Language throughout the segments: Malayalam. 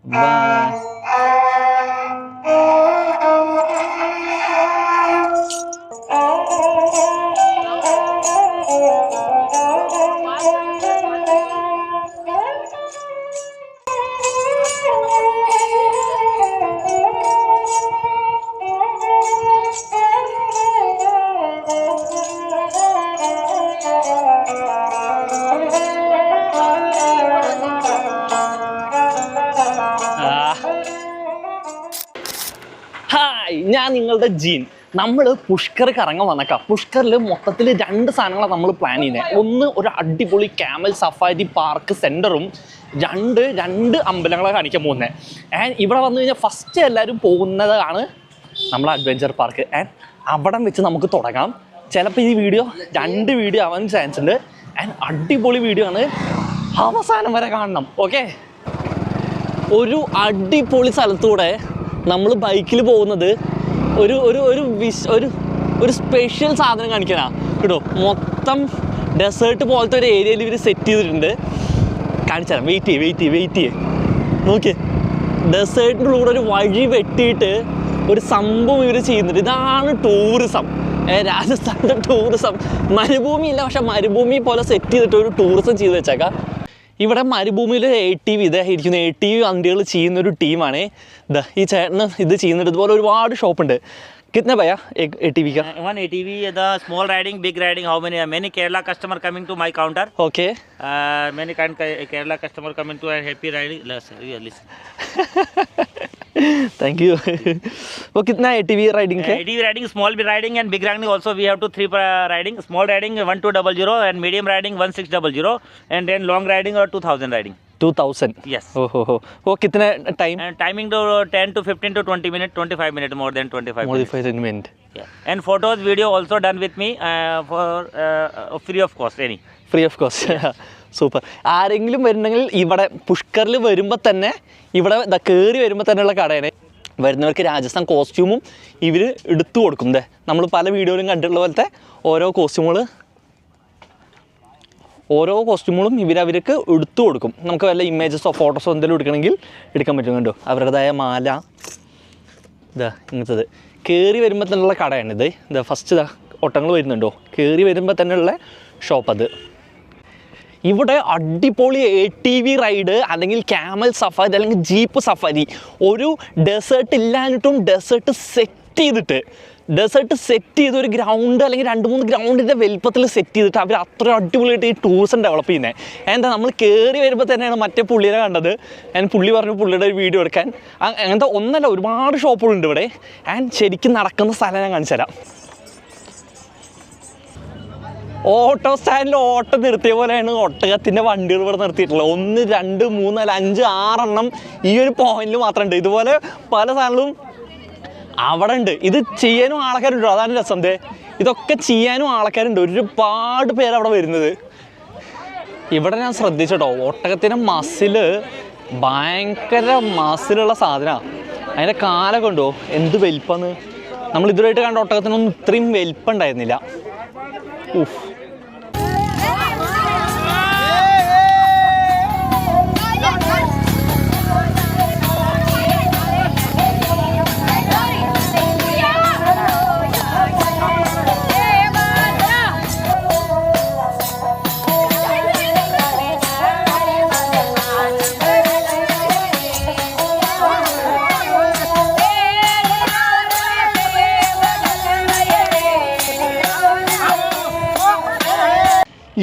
ബൈ. ഹായ്, ഞാൻ നിങ്ങളുടെ ജീൻ. നമ്മൾ പുഷ്കർ കറങ്ങാൻ വന്നേക്കാം. പുഷ്കറിൽ മൊത്തത്തിൽ 2 സാധനങ്ങളാണ് നമ്മൾ പ്ലാൻ ചെയ്യുന്നത്. ഒന്ന്, ഒരു അടിപൊളി ക്യാമൽ സഫാരി പാർക്ക് സെൻറ്ററും, രണ്ട് അമ്പലങ്ങളെ കാണിക്കാൻ പോകുന്നത്. ആൻഡ് ഇവിടെ വന്നു കഴിഞ്ഞാൽ ഫസ്റ്റ് എല്ലാവരും പോകുന്നതാണ് നമ്മൾ അഡ്വഞ്ചർ പാർക്ക്. ആൻഡ് അവിടെ വെച്ച് നമുക്ക് തുടങ്ങാം. ചിലപ്പോൾ ഈ വീഡിയോ 2 വീഡിയോ ആവാൻ ചാൻസ് ഉണ്ട്. ആൻഡ് അടിപൊളി വീഡിയോ ആണ്, അവസാനം വരെ കാണണം. ഓക്കെ, ഒരു അടിപൊളി സ്ഥലത്തൂടെ നമ്മൾ ബൈക്കിൽ പോകുന്നത് ഒരു ഒരു ഒരു ഒരു സ്പെഷ്യൽ സാധനം കാണിക്കാനാണ് കേട്ടോ. മൊത്തം ഡെസേർട്ട് പോലത്തെ ഒരു ഏരിയയിൽ ഇവർ സെറ്റ് ചെയ്തിട്ടുണ്ട്. കാണിച്ചു തരാം. വെയിറ്റ് ചെയ്യേ. നോക്കിയേ, ഡെസേർട്ടിൻ്റെ കൂടെ ഒരു വഴി വെട്ടിയിട്ട് ഒരു സംഭവം ഇവർ ചെയ്യുന്നുണ്ട്. ഇതാണ് ടൂറിസം. രാജസ്ഥാൻ്റെ ടൂറിസം. മരുഭൂമിയില്ല, പക്ഷെ മരുഭൂമി പോലെ സെറ്റ് ചെയ്തിട്ട് ഒരു ടൂറിസം ചെയ്ത് വെച്ചേക്കാം. ഇവിടെ മരുഭൂമിയിൽ ATV ഇരിക്കുന്ന ATV വണ്ടികൾ ചെയ്യുന്നൊരു ടീമാണ്. ഈ ചേട്ടന് ഇത് ചെയ്യുന്നുണ്ട്. ഇതുപോലെ ഒരുപാട് ഷോപ്പുണ്ട്. कितने भैया एक ATV का? One ATV, the small riding, big riding. How many Kerala customer coming to my counter? Okay. Many kind Kerala customer coming to a happy riding. Listen. Thank you. वो कितना ATV riding का? ATV riding, small riding and big riding also we have to 3 riding. Small riding 1200 and medium riding 1600 and then long riding or 2000 riding. 2000. Yes. Oh. वो कितने time? Timing to 10 to 15 to 20 minutes, 25 minutes, more than 25 minutes. 25 minutes. Yeah. And photos, video also done with me for free of cost. Free of cost. Super. ആരെങ്കിലും വരുന്നെങ്കിൽ ഇവിടെ പുഷ്കറിൽ വരുമ്പോൾ തന്നെ ഇവിടെ കയറി വരുമ്പോൾ തന്നെയുള്ള കടയാണ്. വരുന്നവർക്ക് രാജസ്ഥാൻ കോസ്റ്റ്യൂമും ഇവർ എടുത്തു കൊടുക്കും. നമ്മൾ പല വീഡിയോയിലും കണ്ടിട്ടുള്ള പോലത്തെ ഓരോ കോസ്റ്റ്യൂമുകളും അവർക്ക് എടുത്തു കൊടുക്കും. നമുക്ക് വല്ല ഇമേജസോ ഫോട്ടോസോ എന്തെങ്കിലും എടുക്കണമെങ്കിൽ എടുക്കാൻ പറ്റും. കണ്ടോ, അവരുടേതായ മാല ഇങ്ങനത്തത്. കയറി വരുമ്പോൾ തന്നെയുള്ള കടയാണിത്. ഫസ്റ്റ് ഒട്ടങ്ങൾ വരുന്നുണ്ടോ, കയറി വരുമ്പോൾ തന്നെയുള്ള ഷോപ്പ് അത്. ഇവിടെ അടിപൊളി ATV റൈഡ് അല്ലെങ്കിൽ ക്യാമൽ സഫാരി അല്ലെങ്കിൽ ജീപ്പ് സഫാരി. ഒരു ഡെസേർട്ട് ഇല്ലാഞ്ഞിട്ടും ഡെസേർട്ട് സെറ്റ് ചെയ്ത് ഒരു ഗ്രൗണ്ട് അല്ലെങ്കിൽ 2-3 ഗ്രൗണ്ടിൻ്റെ വലുപ്പത്തിൽ സെറ്റ് ചെയ്തിട്ട് അവർ അത്ര അടിപൊളിയായിട്ട് ഈ ടൂറിസം ഡെവലപ്പ് ചെയ്യുന്നത്. എന്താ, നമ്മൾ കയറി വരുമ്പോൾ തന്നെയാണ് മറ്റേ പുള്ളിയെ കണ്ടത്. ഞാൻ പുള്ളി പറഞ്ഞു പുള്ളിയുടെ ഒരു വീഡിയോ എടുക്കാൻ. അങ്ങനത്തെ ഒന്നല്ല, ഒരുപാട് ഷോപ്പുകളുണ്ട് ഇവിടെ. ആൻഡ് ശരിക്കും നടക്കുന്ന സ്ഥലം ഞാൻ കാണിച്ചു തരാം. ഓട്ടോ സ്റ്റാൻഡിൽ ഓട്ടം നിർത്തിയ പോലെയാണ് ഒട്ടകത്തിൻ്റെ വണ്ടികൾ ഇവിടെ നിർത്തിയിട്ടുള്ളത്. 1, 2, 3, 4, 5, 6 എണ്ണം ഈ ഒരു പോയിന്റിൽ മാത്രമുണ്ട്. ഇതുപോലെ പല സാധനങ്ങളും അവിടെ ഉണ്ട്. ഇത് ചെയ്യാനും ആൾക്കാരുണ്ടോ, അതാണ് രസം. ഇതൊക്കെ ചെയ്യാനും ആൾക്കാരുണ്ട്. ഒരുപാട് പേര് അവിടെ വരുന്നത്. ഇവിടെ ഞാൻ ശ്രദ്ധിച്ചോ, ഒട്ടകത്തിൻ്റെ ഭയങ്കര മസിലുള്ള സാധനമാണ്. അതിൻ്റെ കാലൊക്കെ ഉണ്ടോ, എന്ത് വലിപ്പമെന്ന്. നമ്മൾ ഇതുവരെയായിട്ട് കണ്ട ഒട്ടകത്തിനൊന്നും ഇത്രയും വലിപ്പം ഉണ്ടായിരുന്നില്ല. ഉഫ്.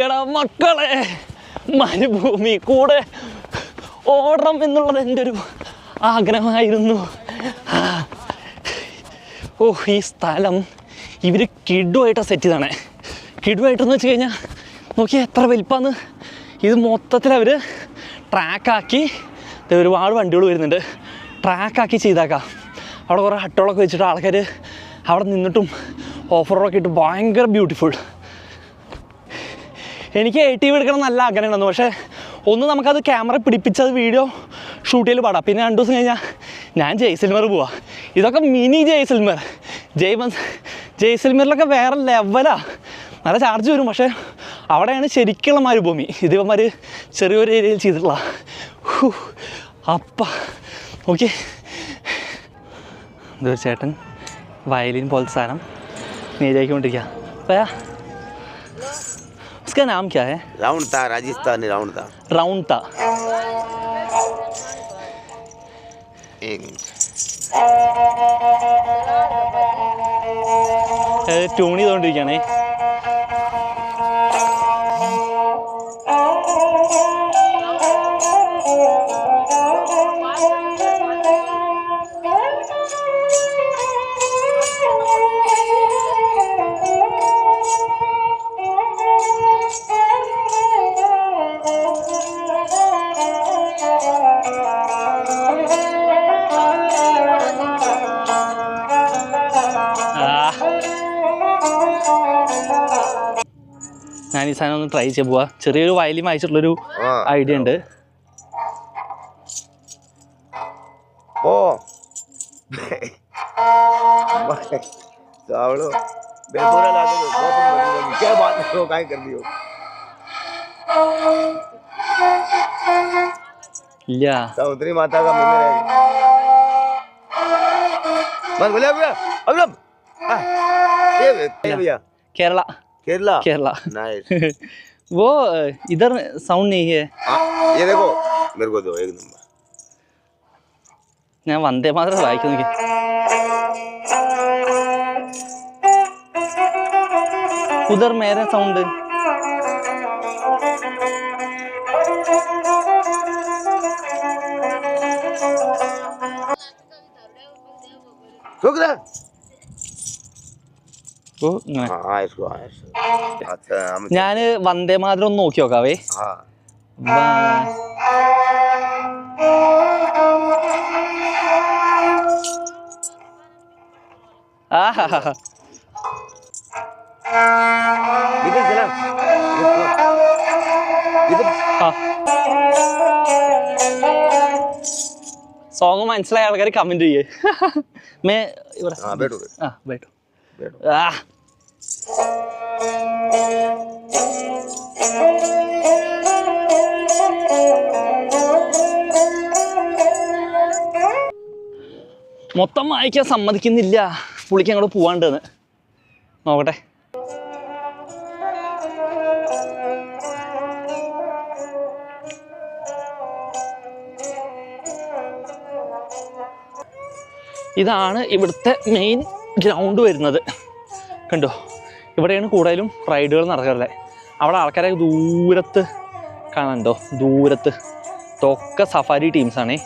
എടാ മക്കളെ, മരുഭൂമി കൂടെ ഓടണം എന്നുള്ളത് എൻ്റെ ഒരു ആഗ്രഹമായിരുന്നു. ഈ സ്ഥലം ഇവർ കിഡുമായിട്ടാണ് സെറ്റ് ചെയ്താണ്. കിഡുമായിട്ടെന്ന് വെച്ച് കഴിഞ്ഞാൽ നോക്കിയാൽ എത്ര വലിപ്പമാണ്. ഇത് മൊത്തത്തിൽ അവർ ട്രാക്കാക്കി, ഒരുപാട് വണ്ടികൾ വരുന്നുണ്ട്, ട്രാക്കാക്കി ചെയ്താക്കാം. അവിടെ കുറേ ഹട്ടുകളൊക്കെ വെച്ചിട്ട് ആൾക്കാർ അവിടെ നിന്നിട്ടും ഓഫ് റോഡൊക്കെ ഇട്ട് ഭയങ്കര ബ്യൂട്ടിഫുൾ. എനിക്ക് ATV എടുക്കണം നല്ല ആഗ്രഹമായിരുന്നു. പക്ഷേ ഒന്ന് നമുക്കത് ക്യാമറ പിടിപ്പിച്ചത് വീഡിയോ ഷൂട്ട് ചെയ്ത് പാടാം. പിന്നെ 2 ദിവസം കഴിഞ്ഞാൽ ഞാൻ ജയ്സൽമർ പോവാം. ഇതൊക്കെ മിനി ജയ്സൽമറിലൊക്കെ വേറെ ലെവലാണ്. നല്ല ചാർജ് വരും. പക്ഷേ അവിടെയാണ് ശരിക്കുള്ള മരുഭൂമി. ഇതിവന്മാർ ചെറിയൊരു ഏരിയയിൽ ചെയ്തിട്ടുള്ള അപ്പ ഓക്കെ. ഇതൊരു ചേട്ടൻ വയലിൻ പോലത്തെ സാധനം നീരാക്കിക്കൊണ്ടിരിക്കുക. भैया उसका नाम क्या है? राउंड था, राजस्थानी राउंड था. राउंड था. एक मिनट. ട്യൂൺ ചെയ്തുകൊണ്ടിരിക്കുകയാണേ. ഞാൻ ഈ സാധനം ഒന്ന് ട്രൈ ചെയ്യാൻ പോവാ. ചെറിയൊരു വയലിൻ വായിച്ചിട്ടുള്ളൊരു ഐഡിയ ഉണ്ട്. ओ सावड़ो बेबोरा लागे तो बहुत बड़ी क्या बात है, वो काहे कर दियो. ഇല്ല. साउंदरी माता का मुंह में रहेगा. बस बोले भैया अगला ये भैया കേരള. केरला. केरला. नाइस. वो इधर साउंड नहीं है. ये देखो मेरे को दो एक नंबर. ഞാൻ വന്ദേ മാതരം വായിക്കുന്നു. उधर मेरा साउंड छोकरा ഓ ഇങ്ങനെ. हाँ इसको अच्छा हम ഞാൻ വന്ദേ മാതരം ഒന്ന് നോക്കി നോക്കാവേ. हाँ इधर चला इधर. സോങ് മനസ്സിലായ ആൾക്കാർ കമന്റ് ചെയ്യേ. മേ ഇവിടെ हाँ बैठो ആ ബൈട്ടോ. बैठो. ആ മൊത്തം വായിക്കാൻ സമ്മതിക്കുന്നില്ല. പുള്ളിക്ക് അങ്ങോട്ട് പോവാണ്ടെന്ന് നോക്കട്ടെ. ഇതാണ് ഇവിടുത്തെ മെയിൻ ഗ്രൗണ്ട് വരുന്നത്. കണ്ടോ, ഇവിടെയാണ് കൂടുതലും റൈഡുകൾ നടക്കാറുള്ളത്. അവിടെ ആൾക്കാരെ ദൂരത്ത് കാണാനുണ്ടോ? ദൂരത്ത് ഇതൊക്കെ സഫാരി ടീംസാണേ.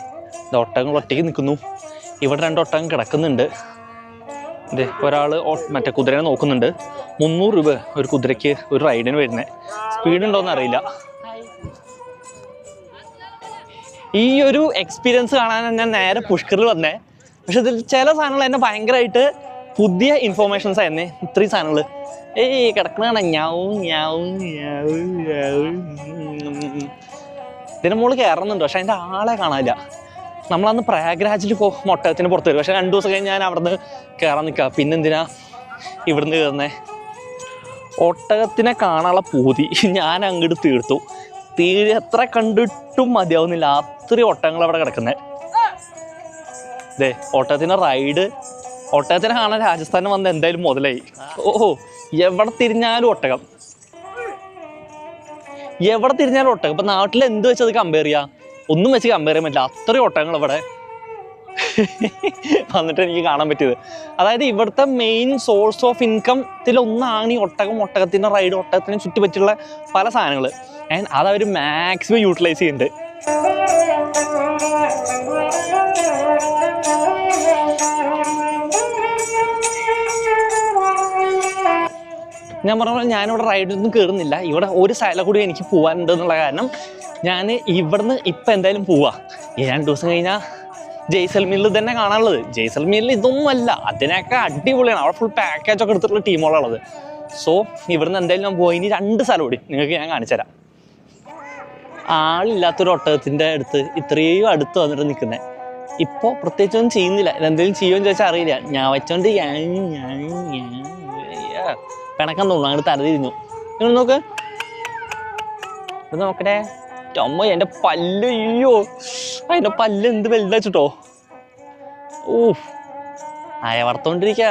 ഇത് ഒട്ടകങ്ങൾ ഒറ്റയ്ക്ക് നിൽക്കുന്നു. ഇവിടെ 2 ഒട്ടകം കിടക്കുന്നുണ്ട്. ഇതേ ഒരാൾ മറ്റേ കുതിരനെ നോക്കുന്നുണ്ട്. 300 രൂപ ഒരു കുതിരയ്ക്ക് ഒരു റൈഡിന് വരുന്നത്. സ്പീഡ് ഉണ്ടോയെന്ന് അറിയില്ല. ഈ ഒരു എക്സ്പീരിയൻസ് കാണാൻ ഞാൻ നേരെ പുഷ്കറിൽ വന്നേ. പക്ഷെ ഇതിൽ ചില സാധനങ്ങൾ എന്നെ ഭയങ്കരമായിട്ട് പുതിയ ഇൻഫോർമേഷൻസ് ആയിരുന്നേ. ഇത്രയും സാധനങ്ങൾ കിടക്കണ ഞാവും ഞാവും ഞാവും ഞാവും. ഇതിന് മുകളിൽ കയറുന്നുണ്ട്, പക്ഷെ അതിൻ്റെ ആളെ കാണാനില്ല. നമ്മളന്ന് പ്രയാഗ്രാജിൽ ഒട്ടകത്തിന് പുറത്ത് വരും. പക്ഷെ 2 ദിവസം കഴിഞ്ഞ് ഞാൻ അവിടെ നിന്ന് കയറാൻ നിൽക്കാം. പിന്നെന്തിനാ ഇവിടുന്ന് കയറുന്നേ? ഒട്ടകത്തിനെ കാണാനുള്ള പൂതി ഞാൻ അങ്ങോട്ട് തീർത്തു. എത്ര കണ്ടിട്ടും മതിയാവുന്നില്ല. അത്രയും ഒട്ടകങ്ങൾ അവിടെ കിടക്കുന്നത്. ഇതേ ഒട്ടകത്തിൻ്റെ റൈഡ്. ഒട്ടകത്തിനെ കാണാൻ രാജസ്ഥാനിൽ വന്ന് എന്തായാലും മുതലായി. ഓഹോ, എവിടെ തിരിഞ്ഞാലും ഒട്ടകം, എവിടെ തിരിഞ്ഞാലും ഒട്ടകം. ഇപ്പം നാട്ടിൽ എന്ത് വെച്ചത് കമ്പയർ ചെയ്യാം? ഒന്നും വെച്ച് കമ്പയർ ചെയ്യാൻ പറ്റില്ല. അത്രയും ഒട്ടകങ്ങൾ ഇവിടെ വന്നിട്ട് എനിക്ക് കാണാൻ പറ്റിയത്. അതായത് ഇവിടുത്തെ മെയിൻ സോഴ്സ് ഓഫ് ഇൻകത്തിലൊന്നാണ് ഈ ഒട്ടകം, ഒട്ടകത്തിൻ്റെ റൈഡ്, ഒട്ടകത്തിനെ ചുറ്റിപ്പറ്റിയുള്ള പല സാധനങ്ങൾ. ആൻഡ് അതവർ മാക്സിമം യൂട്ടിലൈസ് ചെയ്യുന്നുണ്ട്. ഞാൻ പറഞ്ഞ ഞാനിവിടെ റൈഡൊന്നും കയറുന്നില്ല. ഇവിടെ ഒരു സൈഡിൽ കൂടി എനിക്ക് പോകാനുണ്ട് എന്നുള്ള കാരണം ഞാൻ ഇവിടുന്ന് ഇപ്പം എന്തായാലും പോവാ. 2 ദിവസം കഴിഞ്ഞാൽ ജയ്സൽമീറിൽ തന്നെ കാണാനുള്ളത്. ജയ്സൽമീറിൽ ഇതൊന്നും അല്ല, അതിനൊക്കെ അടിപൊളിയാണ്. അവിടെ ഫുൾ പാക്കേജൊക്കെ എടുത്തിട്ടുള്ള ടീമുകളുള്ളത്. സോ ഇവിടുന്ന് എന്തായാലും ഞാൻ പോയി. ഇനി 2 സ്ഥലം കൂടി നിങ്ങൾക്ക് ഞാൻ കാണിച്ചു തരാം. ആളില്ലാത്തൊരു ഒട്ടകത്തിൻ്റെ അടുത്ത് ഇത്രയും അടുത്ത് വന്നിട്ട് നിൽക്കുന്നത്. ഇപ്പോൾ പ്രത്യേകിച്ചൊന്നും ചെയ്യുന്നില്ല. എന്തെങ്കിലും ചെയ്യുമെന്ന് ചോദിച്ചാൽ അറിയില്ല. ഞാൻ വെച്ചോണ്ട് പിണക്കം തോന്നുന്നു. അങ്ങോട്ട് തല തിരിഞ്ഞു. നിങ്ങൾ നോക്ക്, ഇത് നോക്കട്ടെ. അമ്മ എൻ്റെ പല്ല്, അയ്യോ അതിൻ്റെ പല്ല് എന്ത് വലുതാച്ചിട്ടോ. ഓ അയവർത്തോണ്ടിരിക്ക.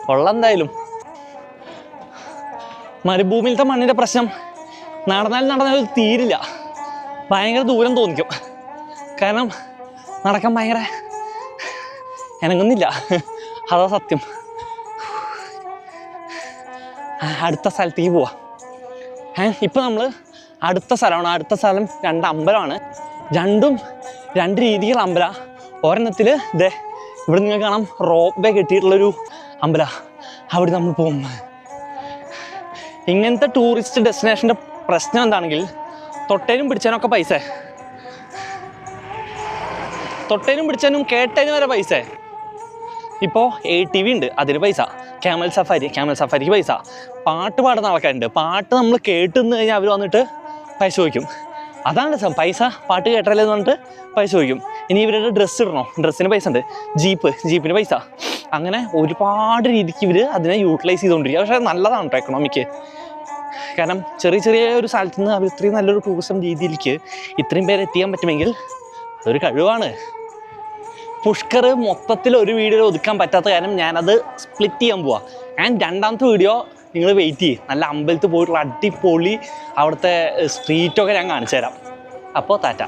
കൊള്ളാം എന്തായാലും. മരുഭൂമിയിലത്തെ മണ്ണിൻ്റെ പ്രശ്നം നടന്നാലും തീരില്ല. ഭയങ്കര ദൂരം തോന്നിക്കും. കാരണം നടക്കാൻ ഭയങ്കര ഇണങ്ങുന്നില്ല. അതാ സത്യം. അടുത്ത സ്ഥലത്തേക്ക് പോവാം. ഇപ്പം നമ്മൾ അടുത്ത സ്ഥലമാണ്. അടുത്ത സ്ഥലം 2 അമ്പലമാണ്. രണ്ടും 2 രീതിയിലുള്ള അമ്പല. ഒരെണ്ണത്തിൽ ഇതേ ഇവിടെ നിങ്ങൾക്ക് കാണാം റോപ്പ് വേ കെട്ടിയിട്ടുള്ളൊരു അമ്പല. അവിടെ നമ്മൾ പോകും. ഇങ്ങനത്തെ ടൂറിസ്റ്റ് ഡെസ്റ്റിനേഷൻ്റെ പ്രശ്നം എന്താണെങ്കിൽ തൊട്ടേനും പിടിച്ചാനൊക്കെ പൈസ. തൊട്ടേനും പിടിച്ചാനും കേട്ടേനും വരെ പൈസ. ഇപ്പോൾ ATV ഉണ്ട്, അതിന് പൈസ. ക്യാമൽ സഫാരിക്ക് പൈസ. പാട്ട് പാടുന്ന ആൾക്കാരുണ്ട്. പാട്ട് നമ്മൾ കേട്ടുന്ന് കഴിഞ്ഞാൽ അവർ വന്നിട്ട് പൈസ ചോദിക്കും. അതാണ് രസം. പൈസ പാട്ട് കേട്ടല്ലേ എന്ന് പറഞ്ഞിട്ട് പൈസ ചോദിക്കും. ഇനി ഇവരുടെ ഡ്രസ്സ് ഇടണോ, ഡ്രസ്സിന് പൈസ ഉണ്ട്. ജീപ്പിന് പൈസ. അങ്ങനെ ഒരുപാട് രീതിക്ക് ഇവർ അതിനെ യൂട്ടിലൈസ് ചെയ്തുകൊണ്ടിരിക്കുക. പക്ഷേ നല്ലതാണ് കേട്ടോ എക്കണോമിക്ക്. കാരണം ചെറിയ ഒരു സ്ഥലത്ത് നിന്ന് അവർ ഇത്രയും നല്ലൊരു ടൂറിസം രീതിയിലേക്ക് ഇത്രയും പേര് എത്തിക്കാൻ പറ്റുമെങ്കിൽ അതൊരു കഴിവാണ്. പുഷ്കർ മൊത്തത്തിൽ ഒരു വീഡിയോയിൽ ഒതുക്കാൻ പറ്റാത്ത കാരണം ഞാനത് സ്പ്ലിറ്റ് ചെയ്യാൻ പോവാം. ആൻഡ് രണ്ടാമത്തെ വീഡിയോ നിങ്ങൾ വെയിറ്റ് ചെയ്യും. നല്ല അമ്പലത്തിൽ പോയിട്ടുള്ള അടിപൊളി അവിടുത്തെ സ്ട്രീറ്റൊക്കെ ഞാൻ കാണിച്ചു തരാം. അപ്പോൾ ടാറ്റ.